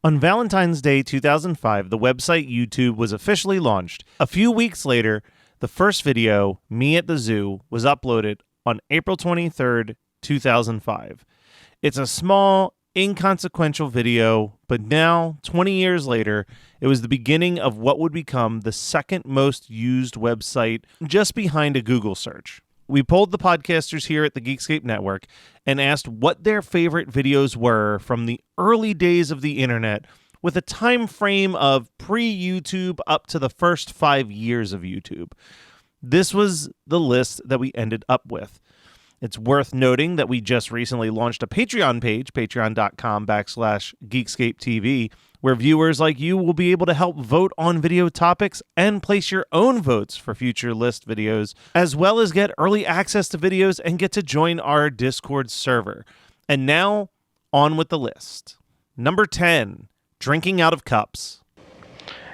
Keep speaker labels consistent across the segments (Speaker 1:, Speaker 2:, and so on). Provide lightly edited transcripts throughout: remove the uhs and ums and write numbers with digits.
Speaker 1: On Valentine's Day 2005, the website YouTube was officially launched. A few weeks later, the first video, Me at the Zoo, was uploaded on April 23rd, 2005. It's a small, inconsequential video, but now, 20 years later, it was the beginning of what would become the second most used website, just behind a Google search. We polled the podcasters here at the Geekscape Network and asked what their favorite videos were from the early days of the internet, with a time frame of pre-YouTube up to the first 5 years of YouTube. This was the list that we ended up with. It's worth noting that we just recently launched a Patreon page, patreon.com/GeekscapeTV, where viewers like you will be able to help vote on video topics and place your own votes for future list videos, as well as get early access to videos and get to join our Discord server. And now, on with the list. Number 10, drinking out of cups.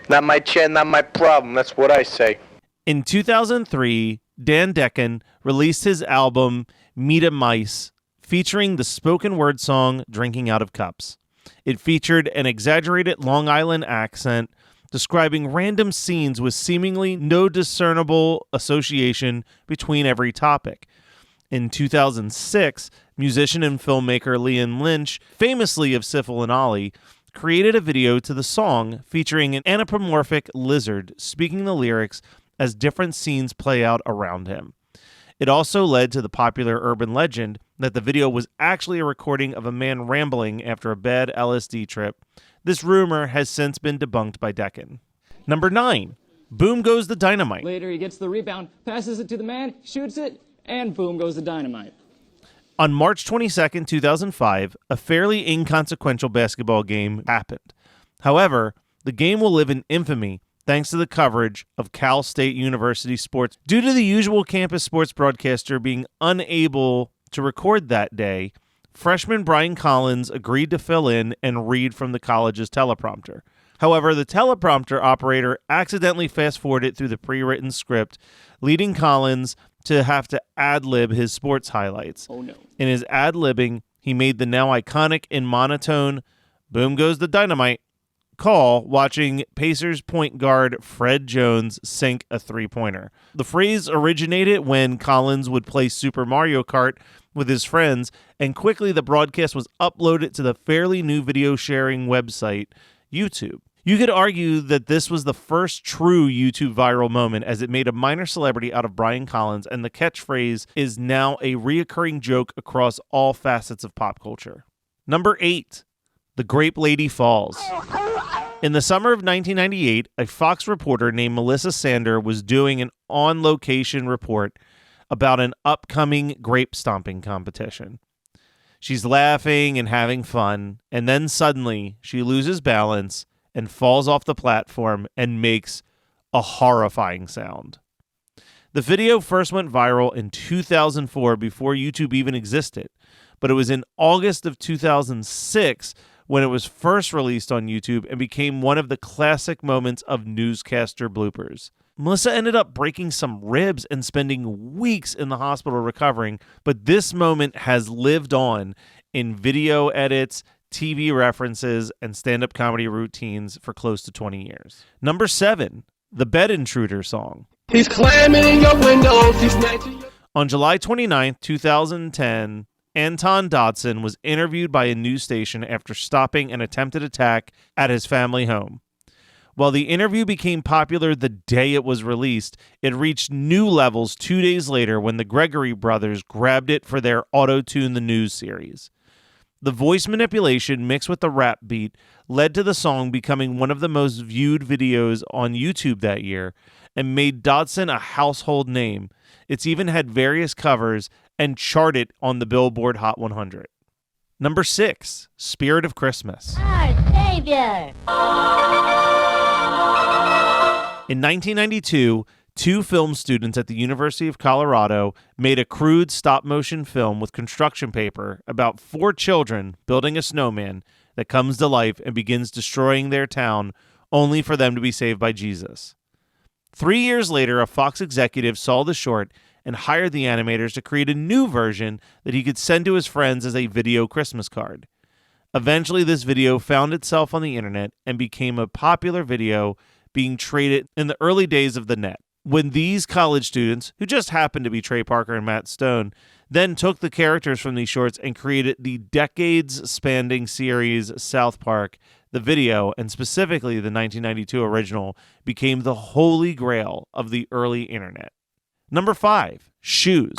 Speaker 2: Not my chair, not my problem. That's what I say.
Speaker 1: In 2003, Dan Decken released his album Meet a Mice, featuring the spoken word song Drinking Out of Cups. It featured an exaggerated Long Island accent describing random scenes with seemingly no discernible association between every topic. In 2006, musician and filmmaker Liam Lynch, famously of Syphil and Ollie, created a video to the song featuring an anthropomorphic lizard speaking the lyrics as different scenes play out around him. It also led to the popular urban legend that the video was actually a recording of a man rambling after a bad LSD trip. This rumor has since been debunked by Decken. Number 9, boom goes the dynamite.
Speaker 3: Later, he gets the rebound, passes it to the man, shoots it, and boom goes the dynamite.
Speaker 1: On March 22nd, 2005, a fairly inconsequential basketball game happened. However, the game will live in infamy thanks to the coverage of Cal State University sports. Due to the usual campus sports broadcaster being unable to record that day, freshman Brian Collins agreed to fill in and read from the college's teleprompter. However, the teleprompter operator accidentally fast-forwarded through the pre-written script, leading Collins to have to ad-lib his sports highlights.
Speaker 3: Oh no.
Speaker 1: In his ad-libbing, he made the now iconic and monotone "Boom goes the dynamite" call watching Pacers point guard Fred Jones sink a three-pointer. The phrase originated when Collins would play Super Mario Kart with his friends, and quickly the broadcast was uploaded to the fairly new video sharing website, YouTube. You could argue that this was the first true YouTube viral moment, as it made a minor celebrity out of Brian Collins, and the catchphrase is now a reoccurring joke across all facets of pop culture. Number 8, the Grape Lady Falls. In the summer of 1998, a Fox reporter named Melissa Sander was doing an on-location report about an upcoming grape stomping competition. She's laughing and having fun, and then suddenly she loses balance and falls off the platform and makes a horrifying sound. The video first went viral in 2004 before YouTube even existed, but it was in August of 2006 when it was first released on YouTube and became one of the classic moments of newscaster bloopers. Melissa ended up breaking some ribs and spending weeks in the hospital recovering, but this moment has lived on in video edits, TV references, and stand-up comedy routines for close to 20 years. Number 7, the Bed Intruder song.
Speaker 4: He's climbing in your windows, he's snatching your...
Speaker 1: On July 29th, 2010, Anton Dodson was interviewed by a news station after stopping an attempted attack at his family home. While the interview became popular the day it was released, it reached new levels 2 days later when the Gregory brothers grabbed it for their Auto-Tune the News series. The voice manipulation mixed with the rap beat led to the song becoming one of the most viewed videos on YouTube that year and made Dodson a household name. It's even had various covers and charted on the Billboard Hot 100. Number 6, Spirit of Christmas.
Speaker 5: Our Savior.
Speaker 1: In 1992, 2 film students at the University of Colorado made a crude stop-motion film with construction paper about 4 children building a snowman that comes to life and begins destroying their town, only for them to be saved by Jesus. 3 years later, a Fox executive saw the short and hired the animators to create a new version that he could send to his friends as a video Christmas card. Eventually, this video found itself on the internet and became a popular video being traded in the early days of the net. When these college students, who just happened to be Trey Parker and Matt Stone, then took the characters from these shorts and created the decades-spanning series South Park, the video, and specifically the 1992 original, became the holy grail of the early internet. Number 5, shoes.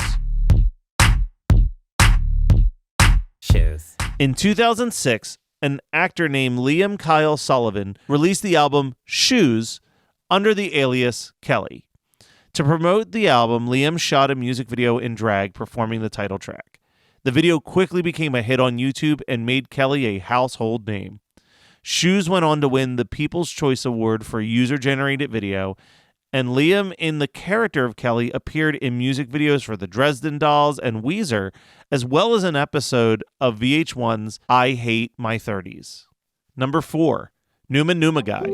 Speaker 5: Shoes.
Speaker 1: In 2006, an actor named Liam Kyle Sullivan released the album Shoes under the alias Kelly. To promote the album, Liam shot a music video in drag performing the title track. The video quickly became a hit on YouTube and made Kelly a household name. Shoes went on to win the People's Choice Award for user-generated video, and Liam, in the character of Kelly, appeared in music videos for the Dresden Dolls and Weezer, as well as an episode of VH1's I Hate My 30s. Number 4, Numa Numa Guy.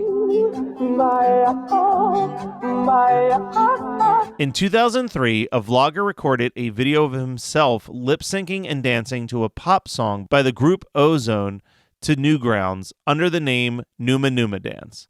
Speaker 1: In 2003, a vlogger recorded a video of himself lip-syncing and dancing to a pop song by the group Ozone to Newgrounds under the name Numa Numa Dance.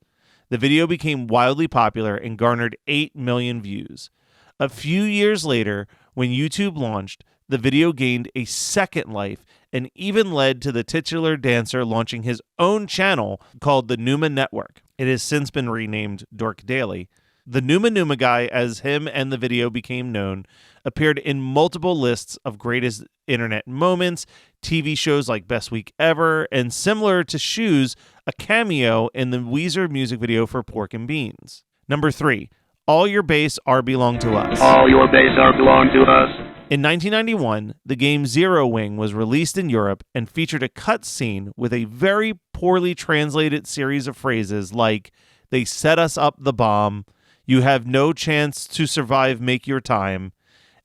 Speaker 1: The video became wildly popular and garnered 8 million views. A few years later, when YouTube launched, the video gained a second life and even led to the titular dancer launching his own channel called the Numa Network. It has since been renamed Dork Daily. The Numa Numa Guy, as him and the video became known, appeared in multiple lists of greatest internet moments, TV shows like Best Week Ever, and similar to Shoes, a cameo in the Weezer music video for Pork and Beans. Number 3, All Your Base Are Belong to Us.
Speaker 4: All your base are belong to us.
Speaker 1: In 1991, the game Zero Wing was released in Europe and featured a cutscene with a very poorly translated series of phrases like, "They set us up the bomb," "You have no chance to survive, make your time,"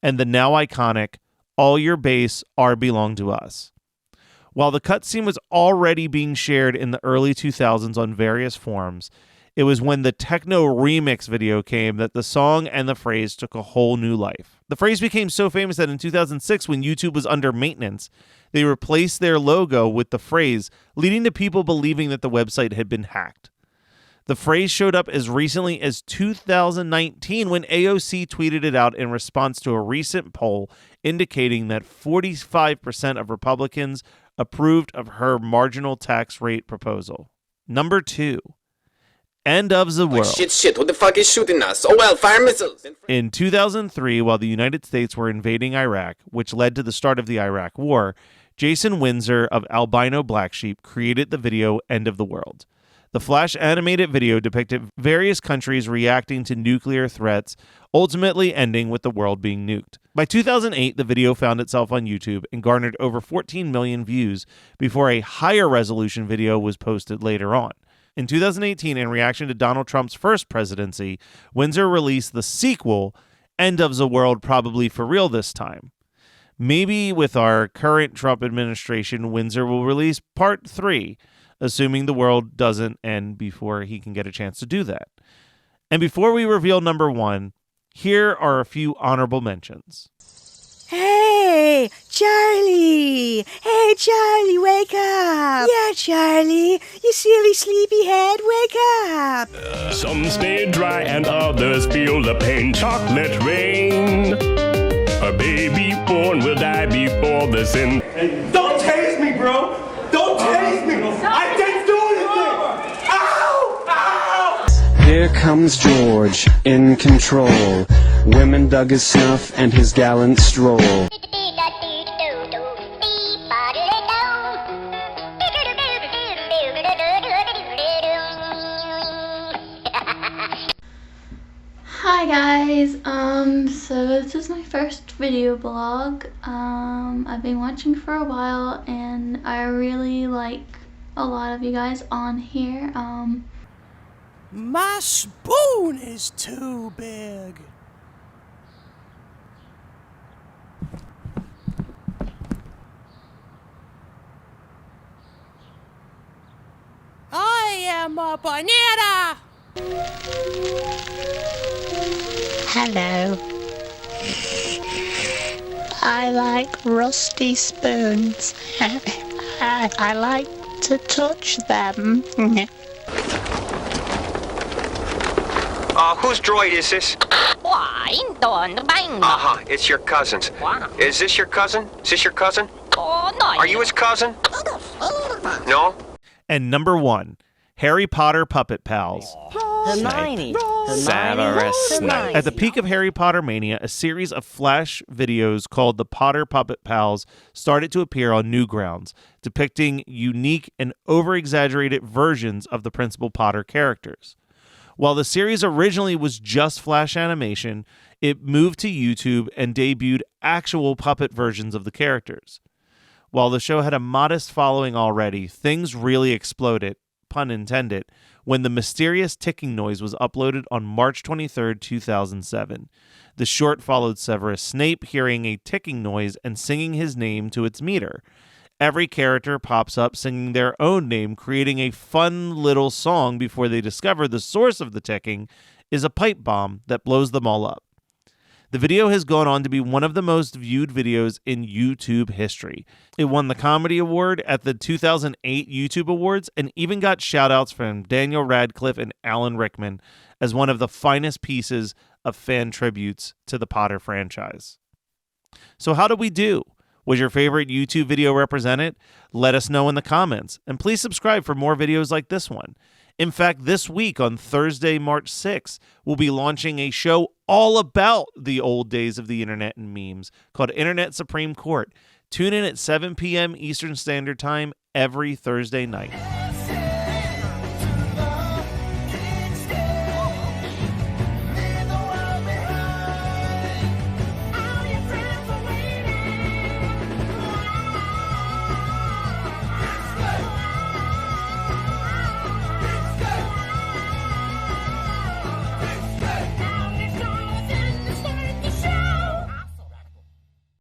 Speaker 1: and the now iconic, "All your base are belong to us." While the cutscene was already being shared in the early 2000s on various forums, it was when the techno remix video came that the song and the phrase took a whole new life. The phrase became so famous that in 2006, when YouTube was under maintenance, they replaced their logo with the phrase, leading to people believing that the website had been hacked. The phrase showed up as recently as 2019 when AOC tweeted it out in response to a recent poll indicating that 45% of Republicans approved of her marginal tax rate proposal. Number 2, End of the World.
Speaker 5: Shit, who the fuck is shooting us? Oh well, fire missiles.
Speaker 1: In 2003, while the United States were invading Iraq, which led to the start of the Iraq War, Jason Windsor of Albino Black Sheep created the video End of the World. The Flash animated video depicted various countries reacting to nuclear threats, ultimately ending with the world being nuked. By 2008, the video found itself on YouTube and garnered over 14 million views before a higher resolution video was posted later on. In 2018, in reaction to Donald Trump's first presidency, Windsor released the sequel, End of the World Probably For Real This Time. Maybe with our current Trump administration, Windsor will release Part 3, assuming the world doesn't end before he can get a chance to do that. And before we reveal number 1, here are a few honorable mentions.
Speaker 6: Hey, Charlie! Hey, Charlie, wake up! Yeah, Charlie, you silly sleepyhead, wake up!
Speaker 7: Some stay dry and others feel the pain. Chocolate rain. A baby born will die before the sin.
Speaker 8: Hey, don't tase me, bro! Don't tase me! I didn't do anything! Ow! Ow!
Speaker 9: Here comes George, in control. Women dug his snuff and his gallant stroll.
Speaker 10: Hi guys, so this is my first video blog. I've been watching for a while and I really like a lot of you guys on here.
Speaker 11: My spoon is too big. I am a banana!
Speaker 12: Hello. I like rusty spoons. I like to touch them.
Speaker 13: Whose droid is this? Uh-huh, it's your cousin's. Is this your cousin? Is this your cousin? Are you his cousin? No?
Speaker 1: And number 1, Harry Potter Puppet Pals.
Speaker 14: Hermione.
Speaker 1: Severus Snape. At the peak of Harry Potter mania, a series of flash videos called the Potter Puppet Pals started to appear on Newgrounds, depicting unique and over-exaggerated versions of the principal Potter characters. While the series originally was just flash animation, it moved to YouTube and debuted actual puppet versions of the characters. While the show had a modest following already, things really exploded, pun intended, when the mysterious ticking noise was uploaded on March 23, 2007. The short followed Severus Snape hearing a ticking noise and singing his name to its meter. Every character pops up singing their own name, creating a fun little song before they discover the source of the ticking is a pipe bomb that blows them all up. The video has gone on to be one of the most viewed videos in YouTube history. It won the Comedy Award at the 2008 YouTube Awards and even got shoutouts from Daniel Radcliffe and Alan Rickman as one of the finest pieces of fan tributes to the Potter franchise. So how did we do? Was your favorite YouTube video represented? Let us know in the comments, and please subscribe for more videos like this one. In fact, this week on Thursday, March 6th, we'll be launching a show all about the old days of the internet and memes called Internet Supreme Court. Tune in at 7 p.m. Eastern Standard Time every Thursday night.